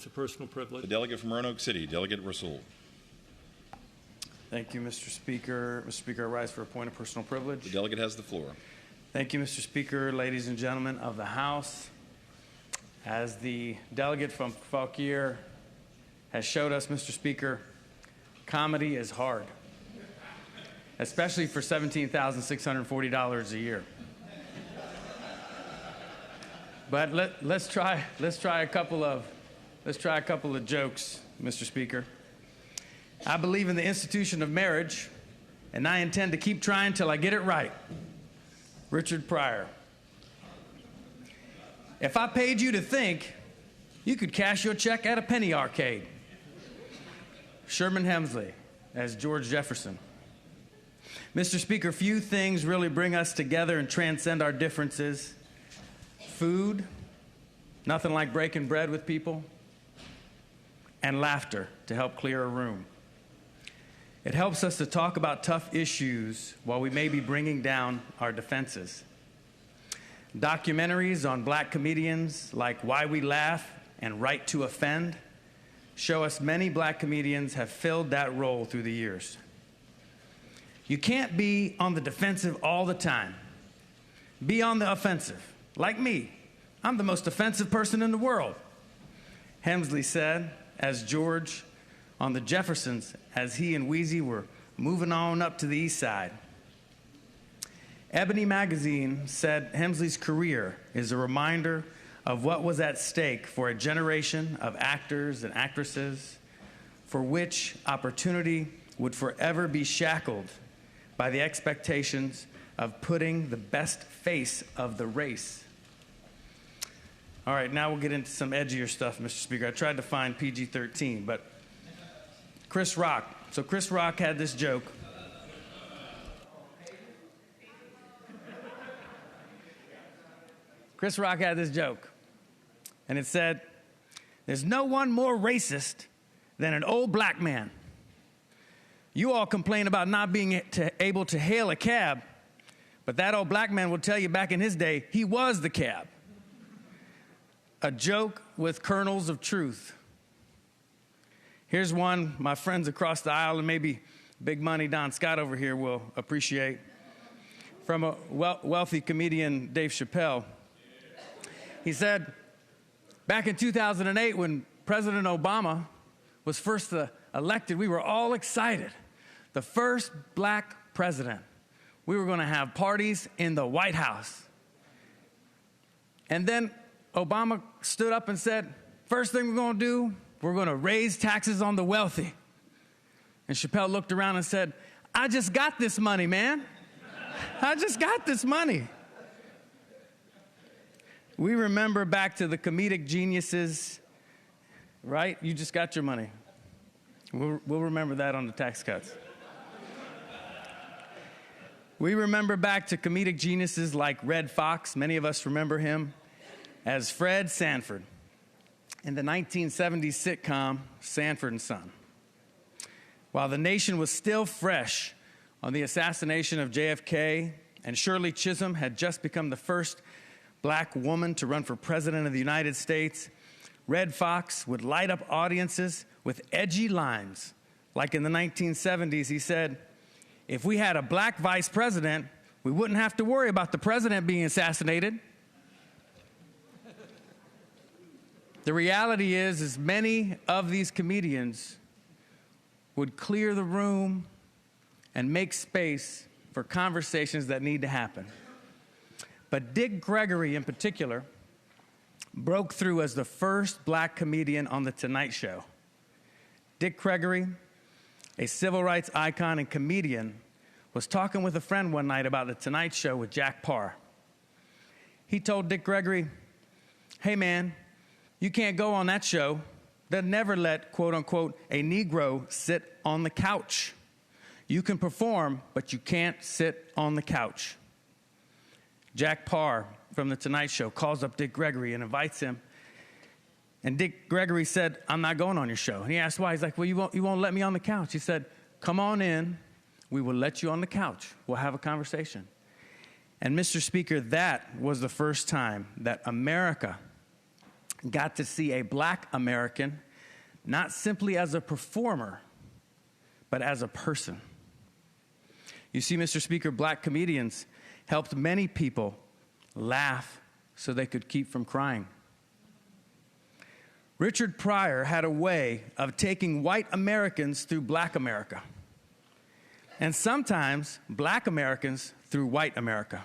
It's a personal privilege. The delegate from Roanoke City, Delegate Rasool. Thank you, Mr. Speaker. Mr. Speaker, I rise for a point of personal privilege. The delegate has the floor. Thank you, Mr. Speaker, ladies and gentlemen of the House. As the delegate from Fauquier has showed us, Mr. Speaker, comedy is hard, especially for $17,640 a year. But let's try a couple of jokes, Mr. Speaker. I believe in the institution of marriage, and I intend to keep trying till I get it right. Richard Pryor. If I paid you to think, you could cash your check at a penny arcade. Sherman Hemsley as George Jefferson. Mr. Speaker, few things really bring us together and transcend our differences. Food, nothing like breaking bread with people, and laughter to help clear a room. It helps us to talk about tough issues while we may be bringing down our defenses. Documentaries on black comedians like Why We Laugh and Right to Offend show us many black comedians have filled that role through the years. You can't be on the defensive all the time. Be on the offensive. Like me, I'm the most offensive person in the world. Hemsley said, as George on the Jeffersons, as he and Wheezy were moving on up to the east side. Ebony magazine said Hemsley's career is a reminder of what was at stake for a generation of actors and actresses for which opportunity would forever be shackled by the expectations of putting the best face of the race. All right, now we'll get into some edgier stuff, Mr. Speaker. I tried to find PG-13, but Chris Rock. So Chris Rock had this joke. Chris Rock had this joke, and it said, "There's no one more racist than an old black man. You all complain about not being able to hail a cab, but that old black man will tell you back in his day, he was the cab." A joke with kernels of truth. Here's one my friends across the aisle and maybe Big Money Don Scott over here will appreciate. From a wealthy comedian, Dave Chappelle. He said, back in 2008 when President Obama was first elected, we were all excited. The first black president. We were going to have parties in the White House. And then Obama stood up and said, first thing we're going to do, we're going to raise taxes on the wealthy. And Chappelle looked around and said, I just got this money, man. I just got this money. We remember back to the comedic geniuses, right? You just got your money. We'll remember that on the tax cuts. We remember back to comedic geniuses like Redd Foxx. Many of us remember him as Fred Sanford in the 1970s sitcom Sanford and Son. While the nation was still fresh on the assassination of JFK and Shirley Chisholm had just become the first black woman to run for president of the United States, Redd Foxx would light up audiences with edgy lines. Like in the 1970s, he said, if we had a black vice president, we wouldn't have to worry about the president being assassinated. The reality is many of these comedians would clear the room and make space for conversations that need to happen. But Dick Gregory, in particular, broke through as the first black comedian on The Tonight Show. Dick Gregory, a civil rights icon and comedian, was talking with a friend one night about The Tonight Show with Jack Paar. He told Dick Gregory, hey man, you can't go on that show. They'll never let, quote unquote, a Negro sit on the couch. You can perform, but you can't sit on the couch. Jack Paar from The Tonight Show calls up Dick Gregory and invites him. And Dick Gregory said, I'm not going on your show. And he asked why. He's like, well, you won't let me on the couch. He said, come on in. We will let you on the couch. We'll have a conversation. And Mr. Speaker, that was the first time that America got to see a black American not simply as a performer, but as a person. You see, Mr. Speaker, black comedians helped many people laugh so they could keep from crying. Richard Pryor had a way of taking white Americans through black America, and sometimes black Americans through white America.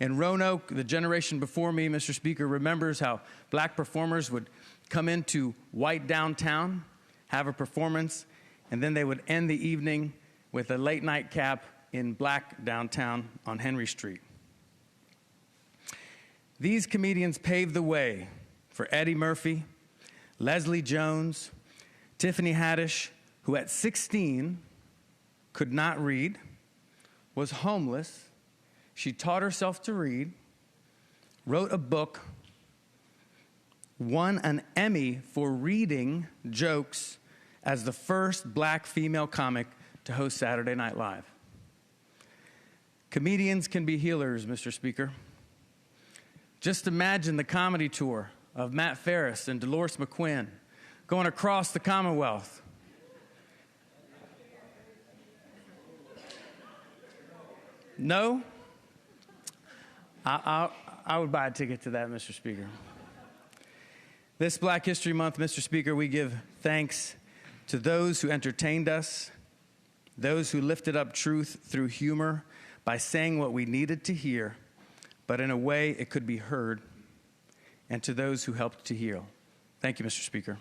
In Roanoke, the generation before me, Mr. Speaker, remembers how black performers would come into white downtown, have a performance, and then they would end the evening with a late night cap in black downtown on Henry Street. These comedians paved the way for Eddie Murphy, Leslie Jones, Tiffany Haddish, who at 16 could not read, was homeless. She taught herself to read, wrote a book, won an Emmy for reading jokes as the first black female comic to host Saturday Night Live. Comedians can be healers, Mr. Speaker. Just imagine the comedy tour of Matt Ferris and Dolores McQuinn going across the Commonwealth. No? I would buy a ticket to that, Mr. Speaker. This Black History Month, Mr. Speaker, we give thanks to those who entertained us, those who lifted up truth through humor by saying what we needed to hear, but in a way it could be heard, and to those who helped to heal. Thank you, Mr. Speaker.